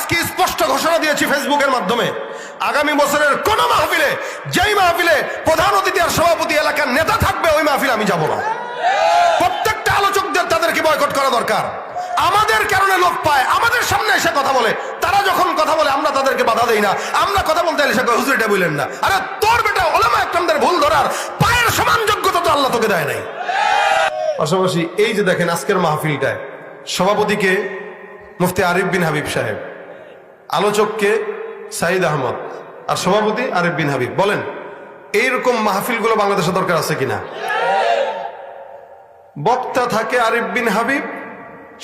আজকে স্পষ্ট ঘোষণা দিয়েছি ফেসবুকের মাধ্যমে, আগামী বছরের কোন মাহফিলে, যেই মাহফিলে প্রধান অতিথি আর সভাপতি এলাকার নেতা থাকবে, ওই মাহফিলে আমি যাব না। প্রত্যেকটা আলোচকদের তাদেরকে বয়কট করা দরকার। আমাদের কারণে লোক পায়, আমাদের সামনে এসে কথা বলে, তারা যখন কথা বলে আমরা তাদেরকে বাধা দেই না। আমরা কথা বলতে এসে হুজুর এটা বললেন না। আরে তোর বেটা ওলামা একরামদের ভুল ধরার পায়ের সমান যোগ্যতা তো আল্লাহ তোকে দেয় নাই। পাশাপাশি এই যে দেখেন আজকের মাহফিলটায় সভাপতিকে মুফতি আরিফ বিন হাবিব সাহেব, আলোচককে সাইদ আহমদ, আর সভাপতি আরিফ বিন হাবিব। বলেন এইরকম মাহফিলগুলো বাংলাদেশে দরকার আছে কিনা? বক্তা থাকে আরিফ বিন হাবিব,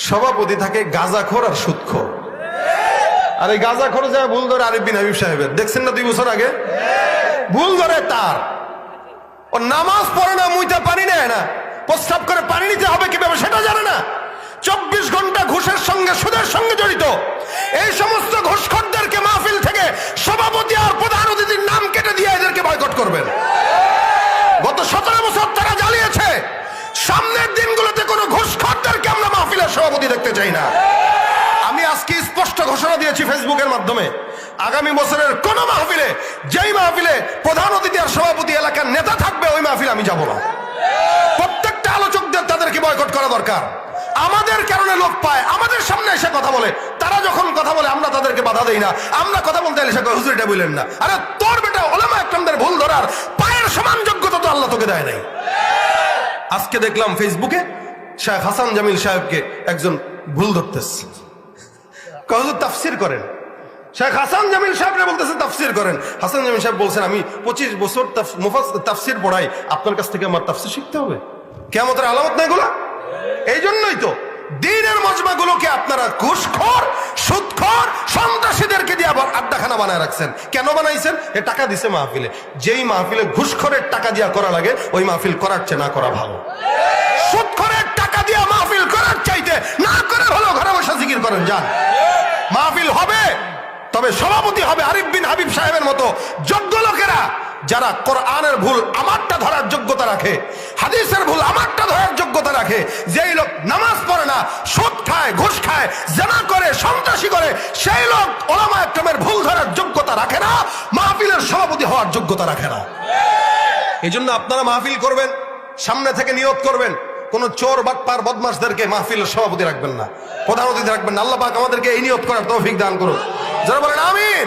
সভাপতি থাকে গাঁজাখোর আর সুদখোর। আর এই গাঁজাখোর যায় ভুল ধরে আরিফ বিন হাবিব সাহেবের, দেখছেন না 2 বছর আগে ভুল ধরে তার। ও নামাজ পড়ে না, মুইতে পানি নেয় না, প্রস্রাব করে পানি নিতে হবে কিভাবে সেটা জানে না, 24 ঘন্টা ঘুষের সঙ্গে সুদের সঙ্গে জড়িত। এই সমস্ত ঘুষখোরদেরকে মাহফিল থেকে সভাপতি আর প্রধান অতিথির নাম কেটে দিয়ে এদেরকে বয়কট করবেন। গত 17 বছর তারা জ্বালিয়েছে। সামনের দিনগুলোতে কোনো ঘুষখোরদেরকে আমরা মাহফিলের সভাপতি দেখতে চাই না। আমি আজকে স্পষ্ট ঘোষণা দিয়েছি ফেসবুকের মাধ্যমে, আগামী বছরের কোন মাহফিলে, যেই মাহফিলে প্রধান অতিথি আর সভাপতি এলাকার নেতা থাকবে, ওই মাহফিলে আমি যাব না। প্রত্যেকটা আলোচকদের তাদেরকে বয়কট করা দরকার। আমাদের কারণে লোক পায়, আমাদের সামনে এসে কথা বলে, তারা যখন কথা বলে আমরা তাদেরকে বাধা দেই না। আমরা কথা বলতে এসে হুজুর এটা বললেন না। আরে তোর বেটা ওলামা একরামদের ভুল ধরার পায়ের সমান যোগ্যতা তো আল্লাহ তোকে দেয় নাই। আজকে দেখলাম ফেসবুকে শেখ হাসান জামিল সাহেবকে একজন ভুল ধরতেছে, হুজুর তাফসির করেন। শেখ হাসান জামিল সাহেবরা বলতেছে তাফসির করেন। হাসান জামিল সাহেব বলছেন আমি 25 বছর তাফসির পড়াই, আপনার কাছ থেকে আমার তাফসির শিখতে হবে? কিয়ামতের আলামত না এগুলা? এই জন্যই তো দ্বীনের মজমাগুলোকে আপনারা ঘুষখোর, সুদখোর, সন্ত্রাসীদেরকে দিয়ে আবার আড্ডাখানা বানায় রাখছেন। কেন বানাইছেন? এ টাকা দিছে মাহফিলে। যেই মাহফিলে ঘুষখোরের টাকা দিয়া করা লাগে, ওই মাহফিল করার চেয়ে না করা ভালো। সুদখোরের টাকা দিয়া মাহফিল করার চাইতে না করে হলো ঘরে বসে জিকির করেন যান। মাহফিল হবে, তবে সভাপতি হবে আরিফ বিন হাবিব সাহেবের মতো যোগ্য লোকেরা, যারা কোরআনের ভুল আমারটা ধরার যোগ্যতা রাখে, হাদিসের ভুল আমারটা ধরার যোগ্যতা রাখে। যেই লোক নামাজ পড়ে না, সুদ খায়, ঘুষ খায়, জিনা করে, সন্ত্রাসী করে, সেই লোক ওলামা একরামের ভুল ধরার যোগ্যতা রাখে না, মাহফিলের সভাপতি হওয়ার যোগ্যতা রাখে না। এই জন্য আপনারা মাহফিল করবেন, সামনে থেকে নিয়ত করবেন কোন চোর বাটপার বদমাশদেরকে মাহফিলের সভাপতি রাখবেন না, প্রধান অতিথি রাখবেন না। আল্লাহ পাক আমাদেরকে এই নিয়ত করার তৌফিক দান করুন। যারা বলেন আমিন।